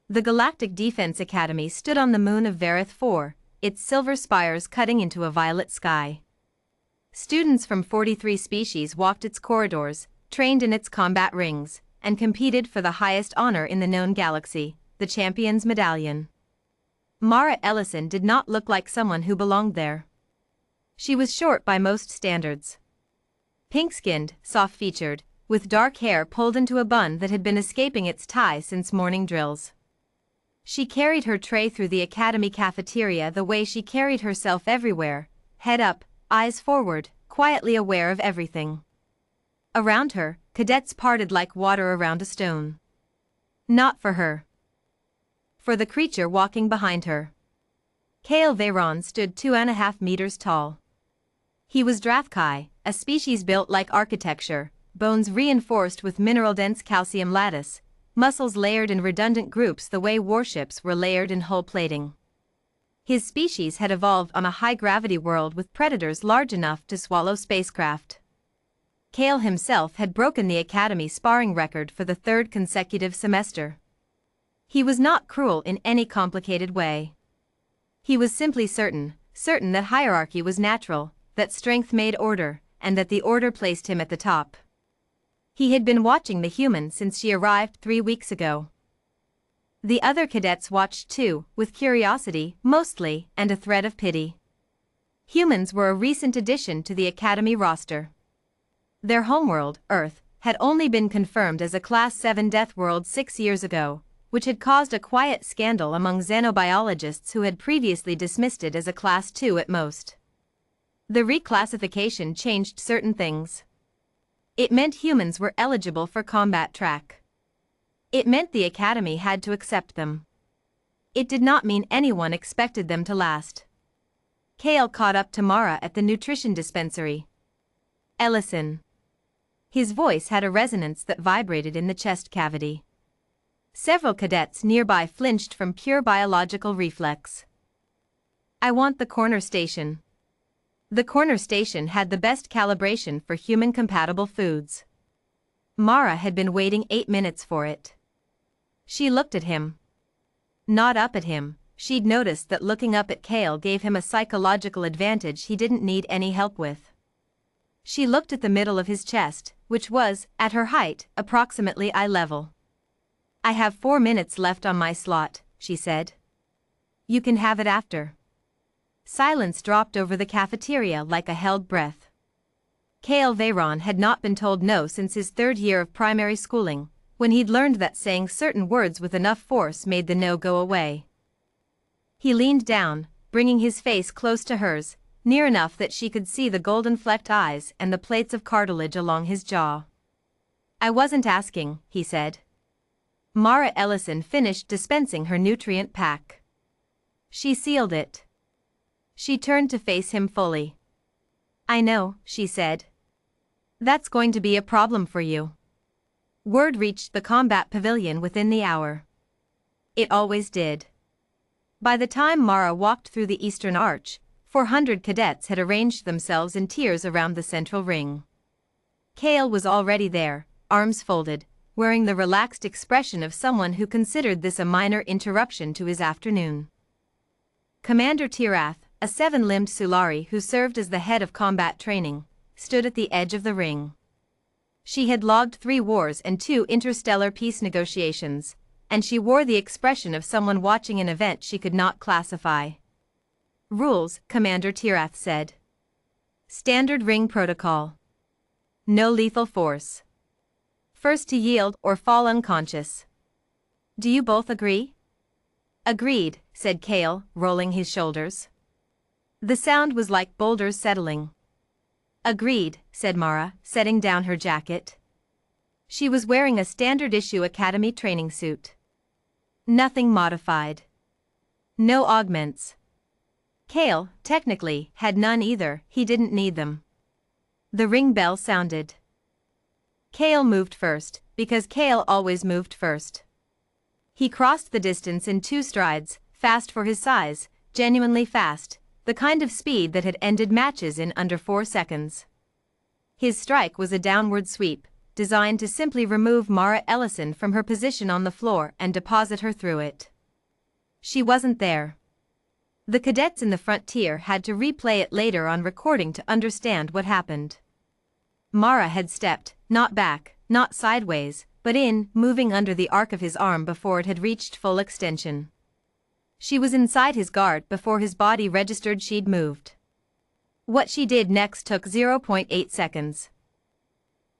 The Galactic Defense Academy stood on the moon of Vareth 4, its silver spires cutting into a violet sky. Students from 43 species walked its corridors, trained in its combat rings, and competed for the highest honor in the known galaxy, the Champion's Medallion. Mara Ellison did not look like someone who belonged there. She was short by most standards. Pink-skinned, soft-featured, with dark hair pulled into a bun that had been escaping its tie since morning drills. She carried her tray through the academy cafeteria the way she carried herself everywhere, head up, eyes forward, quietly aware of everything. Around her, cadets parted like water around a stone. Not for her. For the creature walking behind her. Kale Veyron stood 2.5 meters tall. He was Drathkai, a species built like architecture, bones reinforced with mineral-dense calcium lattice, muscles layered in redundant groups the way warships were layered in hull plating. His species had evolved on a high-gravity world with predators large enough to swallow spacecraft. Kale himself had broken the Academy sparring record for the 3rd consecutive semester. He was not cruel in any complicated way. He was simply certain that hierarchy was natural, that strength made order, and that the order placed him at the top. He had been watching the human since she arrived 3 weeks ago. The other cadets watched too, with curiosity, mostly, and a thread of pity. Humans were a recent addition to the Academy roster. Their homeworld, Earth, had only been confirmed as a Class 7 Deathworld 6 years ago, which had caused a quiet scandal among xenobiologists who had previously dismissed it as a Class 2 at most. The reclassification changed certain things. It meant humans were eligible for combat track. It meant the Academy had to accept them. It did not mean anyone expected them to last. Kale caught up to Mara at the nutrition dispensary. Ellison. His voice had a resonance that vibrated in the chest cavity. Several cadets nearby flinched from pure biological reflex. I want the corner station. The corner station had the best calibration for human-compatible foods. Mara had been waiting 8 minutes for it. She looked at him. Not up at him, she'd noticed that looking up at Kale gave him a psychological advantage he didn't need any help with. She looked at the middle of his chest, which was, at her height, approximately eye level. I have 4 minutes left on my slot, she said. You can have it after. Silence dropped over the cafeteria like a held breath. Kale Veyron had not been told no since his 3rd year of primary schooling, when he'd learned that saying certain words with enough force made the no go away. He leaned down, bringing his face close to hers, near enough that she could see the golden-flecked eyes and the plates of cartilage along his jaw. I wasn't asking, he said. Mara Ellison finished dispensing her nutrient pack. She sealed it. She turned to face him fully. I know, she said. That's going to be a problem for you. Word reached the combat pavilion within the hour. It always did. By the time Mara walked through the eastern arch, 400 cadets had arranged themselves in tiers around the central ring. Kale was already there, arms folded, wearing the relaxed expression of someone who considered this a minor interruption to his afternoon. Commander Tirath, a 7-limbed Sulari who served as the head of combat training, stood at the edge of the ring. She had logged 3 wars and 2 interstellar peace negotiations, and she wore the expression of someone watching an event she could not classify. Rules, Commander Tirath said. Standard ring protocol. No lethal force. First to yield or fall unconscious. Do you both agree? Agreed, said Kale, rolling his shoulders. The sound was like boulders settling. Agreed, said Mara, setting down her jacket. She was wearing a standard-issue Academy training suit. Nothing modified. No augments. Kale, technically, had none either, he didn't need them. The ring bell sounded. Kale moved first, because Kale always moved first. He crossed the distance in 2 strides, fast for his size, genuinely fast, the kind of speed that had ended matches in under 4 seconds. His strike was a downward sweep, designed to simply remove Mara Ellison from her position on the floor and deposit her through it. She wasn't there. The cadets in the front tier had to replay it later on recording to understand what happened. Mara had stepped, not back, not sideways, but in, moving under the arc of his arm before it had reached full extension. She was inside his guard before his body registered she'd moved. What she did next took 0.8 seconds.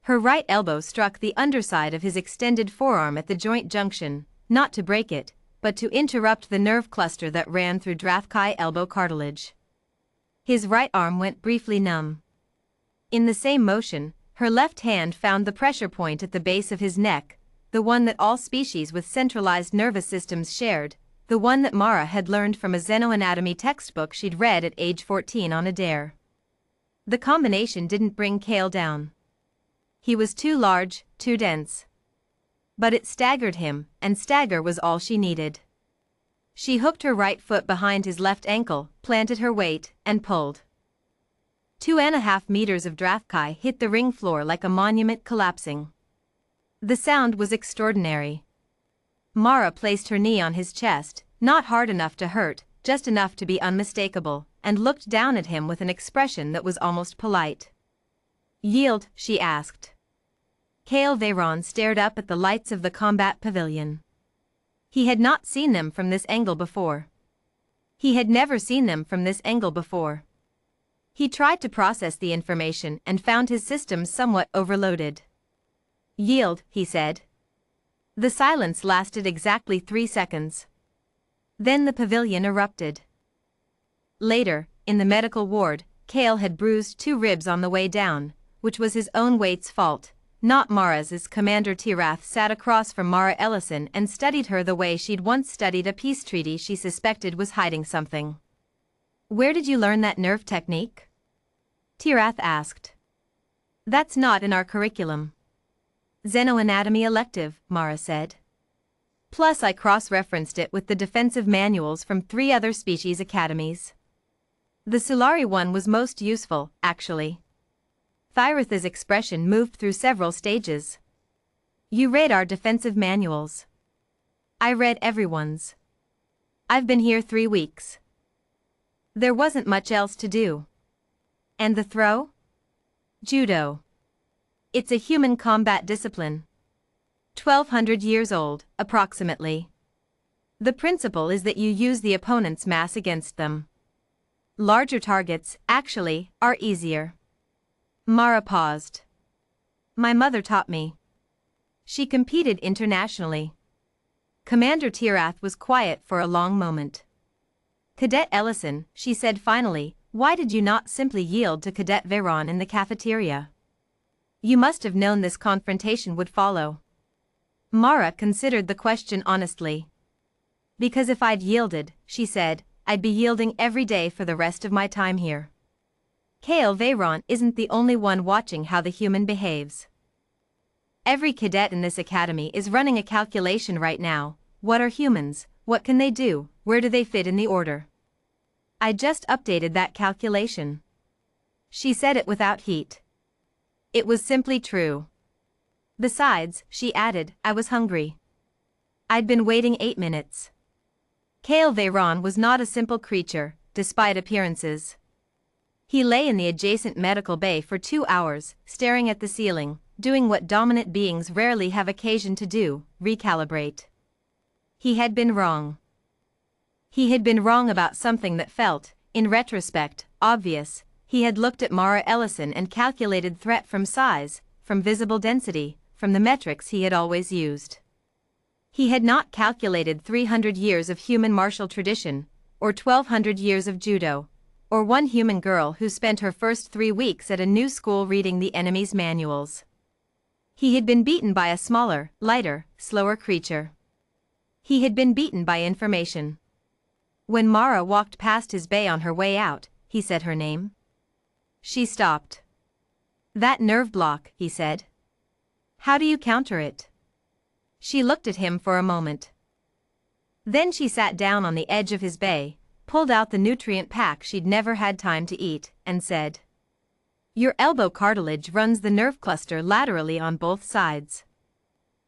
Her right elbow struck the underside of his extended forearm at the joint junction, not to break it, but to interrupt the nerve cluster that ran through Drathkai elbow cartilage. His right arm went briefly numb. In the same motion, her left hand found the pressure point at the base of his neck, the one that all species with centralized nervous systems shared, the one that Mara had learned from a xenoanatomy textbook she'd read at age 14 on a dare. The combination didn't bring Cale down. He was too large, too dense. But it staggered him, and stagger was all she needed. She hooked her right foot behind his left ankle, planted her weight, and pulled. 2.5 meters of Drathkai hit the ring floor like a monument collapsing. The sound was extraordinary. Mara placed her knee on his chest, not hard enough to hurt, just enough to be unmistakable, and looked down at him with an expression that was almost polite. "Yield?" she asked. Cale Veyron stared up at the lights of the combat pavilion. He had not seen them from this angle before. He had never seen them from this angle before. He tried to process the information and found his systems somewhat overloaded. "Yield," he said. The silence lasted exactly 3 seconds. Then the pavilion erupted. Later, in the medical ward, Cale had bruised 2 ribs on the way down, which was his own weight's fault, not Mara's, as Commander Tirath sat across from Mara Ellison and studied her the way she'd once studied a peace treaty she suspected was hiding something. "Where did you learn that nerve technique?" Tirath asked. "That's not in our curriculum." "Xenoanatomy elective," Mara said. "Plus I cross-referenced it with the defensive manuals from 3 other species academies. The Sulari one was most useful, actually." Thyratha's expression moved through several stages. "You read our defensive manuals." "I read everyone's. I've been here 3 weeks. There wasn't much else to do." "And the throw?" "Judo. It's a human combat discipline. 1,200 years old, approximately. The principle is that you use the opponent's mass against them. Larger targets, actually, are easier." Mara paused. "My mother taught me. She competed internationally." Commander Tirath was quiet for a long moment. "Cadet Ellison," she said finally, "why did you not simply yield to Cadet Veyron in the cafeteria? You must have known this confrontation would follow." Mara considered the question honestly. "Because if I'd yielded," she said, "I'd be yielding every day for the rest of my time here. Cale Veyron isn't the only one watching how the human behaves. Every cadet in this academy is running a calculation right now. What are humans? What can they do? Where do they fit in the order? I just updated that calculation." She said it without heat. It was simply true. "Besides," she added, "I was hungry. I'd been waiting 8 minutes." Cale Veyron was not a simple creature, despite appearances. He lay in the adjacent medical bay for 2 hours, staring at the ceiling, doing what dominant beings rarely have occasion to do, recalibrate. He had been wrong. He had been wrong about something that felt, in retrospect, obvious. He had looked at Mara Ellison and calculated threat from size, from visible density, from the metrics he had always used. He had not calculated 300 years of human martial tradition, or 1,200 years of judo, or one human girl who spent her first 3 weeks at a new school reading the enemy's manuals. He had been beaten by a smaller, lighter, slower creature. He had been beaten by information. When Mara walked past his bay on her way out, he said her name. She stopped. "That nerve block," he said. "How do you counter it?" She looked at him for a moment. Then she sat down on the edge of his bay, pulled out the nutrient pack she'd never had time to eat, and said, Your elbow cartilage runs the nerve cluster laterally on both sides.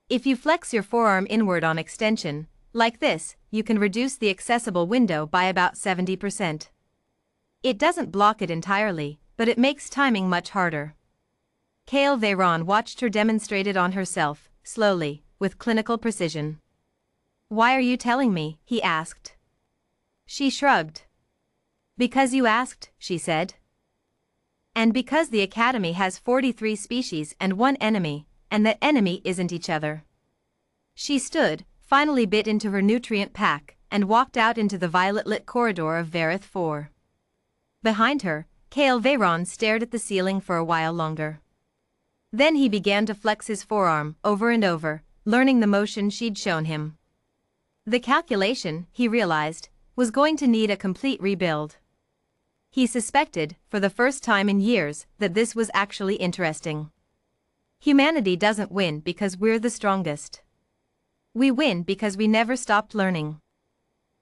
If you flex your forearm inward on extension, like this, you can reduce the accessible window by about 70%. It doesn't block it entirely, but it makes timing much harder. Kale Veyron watched her demonstrate it on herself, slowly, with clinical precision. "Why are you telling me?" he asked. She shrugged. "Because you asked," she said. "And because the Academy has 43 species and one enemy, and that enemy isn't each other." She stood, finally bit into her nutrient pack, and walked out into the violet-lit corridor of Vareth 4. Behind her, Kale Veyron stared at the ceiling for a while longer. Then he began to flex his forearm, over and over, learning the motion she'd shown him. The calculation, he realized, was going to need a complete rebuild. He suspected, for the first time in years, that this was actually interesting. Humanity doesn't win because we're the strongest. We win because we never stopped learning.